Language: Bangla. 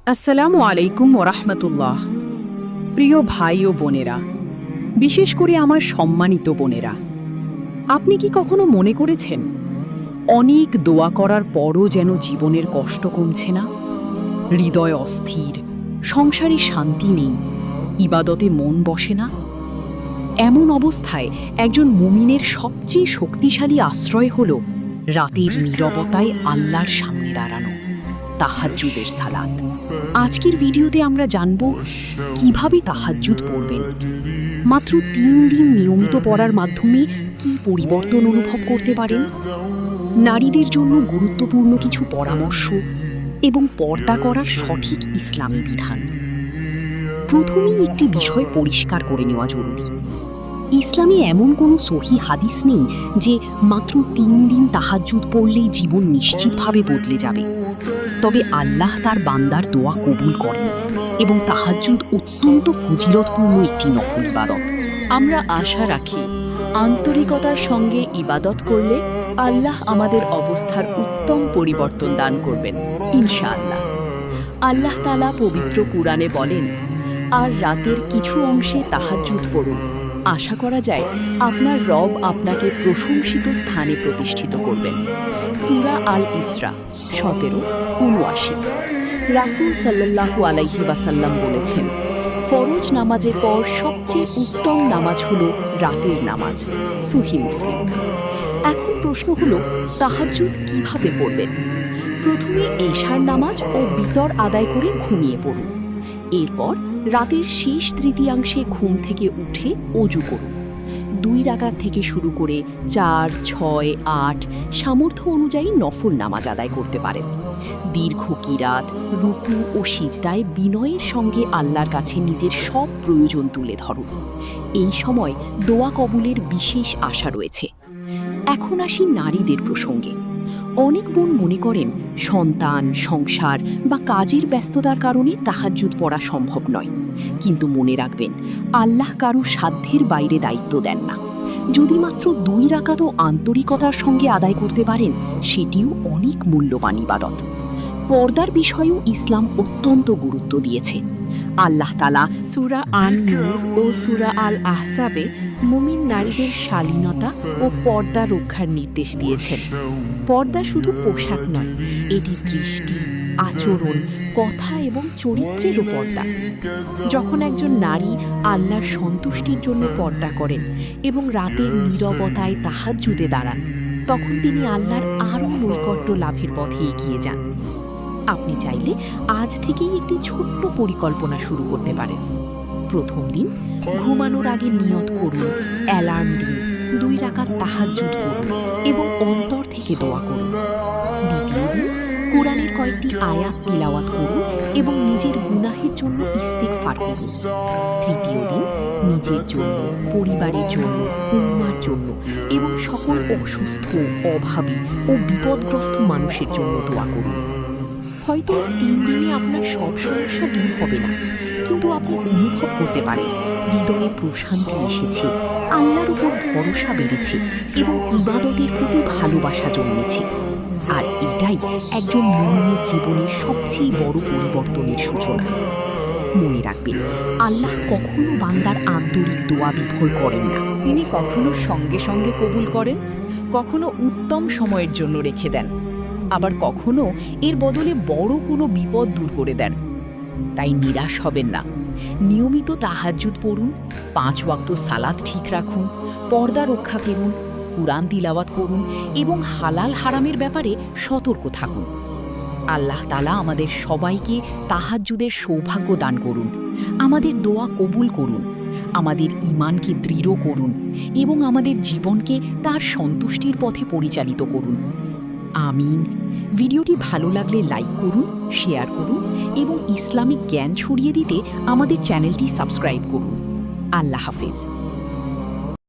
আসসালামু আলাইকুম ওরহমতুল্লাহ। প্রিয় ভাই ও বোনেরা, বিশেষ করে আমার সম্মানিত বোনেরা, আপনি কি কখনো মনে করেছেন অনেক দোয়া করার পরও যেন জীবনের কষ্ট কমছে না? হৃদয় অস্থির, সংসারে শান্তি নেই, ইবাদতে মন বসে না? এমন অবস্থায় একজন মুমিনের সবচেয়ে শক্তিশালী আশ্রয় হল রাতের নীরবতায় আল্লাহর সামনে দাঁড়ানো, তাহাজ্জুদের সালাত। আজকের ভিডিওতে আমরা জানব কিভাবে তাহাজ্জুদ পড়বেন। মাত্র 3 দিন নিয়মিত পড়ার মাধ্যমে কি পরিবর্তন অনুভব করতে পারেন, নারীদের জন্য গুরুত্বপূর্ণ কিছু পরামর্শ এবং পর্দা করার সঠিক ইসলামী বিধান। প্রথমেই একটি বিষয় পরিষ্কার করে নেওয়া জরুরি। ইসলামে এমন কোনো সহি হাদিস নেই যে মাত্র 3 দিন তাহাজ্জুদ পড়লেই জীবন নিশ্চিতভাবে বদলে যাবে। তবে আল্লাহ তার বান্দার দোয়া কবুল করেন এবং তাহাজ্জুদ অত্যন্ত ফজিলতপূর্ণ একটি নফল ইবাদত। আমরা আশা রাখি আন্তরিকতার সঙ্গে ইবাদত করলে আল্লাহ আমাদের অবস্থার উত্তম পরিবর্তন দান করবেন ইনশাআল্লাহ। আল্লাহ তাআলা পবিত্র কুরআনে বলেন, আর রাতের কিছু অংশে তাহাজ্জুদ পড়ুন, আশা করা যায় আপনার রব আপনাকে প্রশংসিত স্থানে প্রতিষ্ঠিত করবেন। সূরা আল ইসরা 17-79। রাসূল সাল্লাল্লাহু আলাইহি ওয়াসাল্লাম বলেছেন, ফরজ নামাজের পর সবচেয়ে উত্তম নামাজ হলো রাতের নামাজ। সহিহ মুসলিম। এখন প্রশ্ন হলো, তাহাজ্জুদ কিভাবে পড়বেন? প্রথমে এশার নামাজ ও বিতর আদায় করে ঘুমিয়ে পড়ুন। এরপর রাতের শেষ তৃতীয়াংশে ঘুম থেকে উঠে ওযু করুন। 2 রাকাত থেকে শুরু করে 4, 6, 8 সামর্থ্য অনুযায়ী নফল নামাজ আদায় করতে পারেন। দীর্ঘ কিরাত, রুকু ও সিজদায় বিনয়ের সঙ্গে আল্লাহর কাছে নিজের সব প্রয়োজন তুলে ধরুন। এই সময় দোয়া কবুলের বিশেষ আশা রয়েছে। এখন আসি নারীদের প্রসঙ্গে। অনেক বোন মনে করেন সন্তান, সংসার বা কাজের ব্যস্ততার কারণে তাহাজ্জুদ পড়া সম্ভব নয়। কিন্তু মনে রাখবেন, আল্লাহ কারো সাধ্যের বাইরে দায়িত্ব দেন না। যদি মাত্র 2 রাকাতও আন্তরিকতার সঙ্গে আদায় করতে পারেন, সেটিও অনেক মূল্যবান ইবাদত। পর্দার বিষয়েও ইসলাম অত্যন্ত গুরুত্ব দিয়েছে। আল্লাহ তাআলা সূরা আন-নূর ও সূরা আল আহজাবে মুমিন নারীদের শালীনতা ও পর্দা রক্ষার নির্দেশ দিয়েছেন। পর্দা শুধু পোশাক নয়, এটি দৃষ্টি, আচরণ, কথা এবং চরিত্রেরও পর্দা। যখন একজন নারী আল্লাহর সন্তুষ্টির জন্য পর্দা করেন এবং রাতের নীরবতায় তাহাজ্জুদে দাঁড়ান, তখন তিনি আল্লাহর আরও নৈকট্য লাভের পথে এগিয়ে যান। আপনি চাইলে আজ থেকেই একটি ছোট্ট পরিকল্পনা শুরু করতে পারেন। প্রথম দিন ঘুমানোর আগে নিয়ত করুন, অ্যালার্ম দিন, 2 রাকাত তাহাজ্জুদ পড়ুন এবং অন্তর থেকে দোয়া করুন। দ্বিতীয় দিন কোরআনের কয়েকটি আয়াত তিলাওয়াত করুন এবং নিজের গুনাহের জন্য ইস্তিগফার করুন। তৃতীয় দিন নিজের জন্য, পরিবারের জন্য, উম্মার জন্য এবং সকল অসুস্থ, অভাবী ও বিপদগ্রস্ত মানুষের জন্য দোয়া করুন। হয়তো 3 দিনে আপনার সব সমস্যা দূর হবে না, কিন্তু আপনি অনুভব করতে পারেন হৃদয়ে প্রশান্তি এসেছে, আল্লাহর উপর ভরসা বেড়েছে এবং ইবাদতের প্রতি ভালোবাসা জন্মেছে। আর এটাই একজন মুমিনের জীবনের সবচেয়ে বড় পরিবর্তনের সূচনা। মনে রাখবেন, আল্লাহ কখনো বান্দার আন্তরিক দোয়া বিফল করেন না। তিনি কখনো সঙ্গে সঙ্গে কবুল করেন, কখনো উত্তম সময়ের জন্য রেখে দেন, আবার কখনো এর বদলে বড় কোনো বিপদ দূর করে দেন। তাই নিরাশ হবেন না। নিয়মিত তাহাজ্জুদ পড়ুন, 5 ওয়াক্ত সালাত ঠিক রাখুন, পর্দা রক্ষা করুন, কুরআন তিলাওয়াত করুন এবং হালাল হারামের ব্যাপারে সতর্ক থাকুন। আল্লাহ তাআলা আমাদের সবাইকে তাহাজ্জুদের সৌভাগ্য দান করুন। আমাদের দোয়া কবুল করুন, আমাদের ঈমানকে দৃঢ় করুন এবং আমাদের জীবনকে তার সন্তুষ্টির পথে পরিচালিত করুন। আমিন। ভিডিওটি ভালো লাগলে লাইক করুন, শেয়ার করুন এবং ইসলামিক জ্ঞান ছড়িয়ে দিতে আমাদের চ্যানেলটি সাবস্ক্রাইব করুন। আল্লাহ হাফেজ।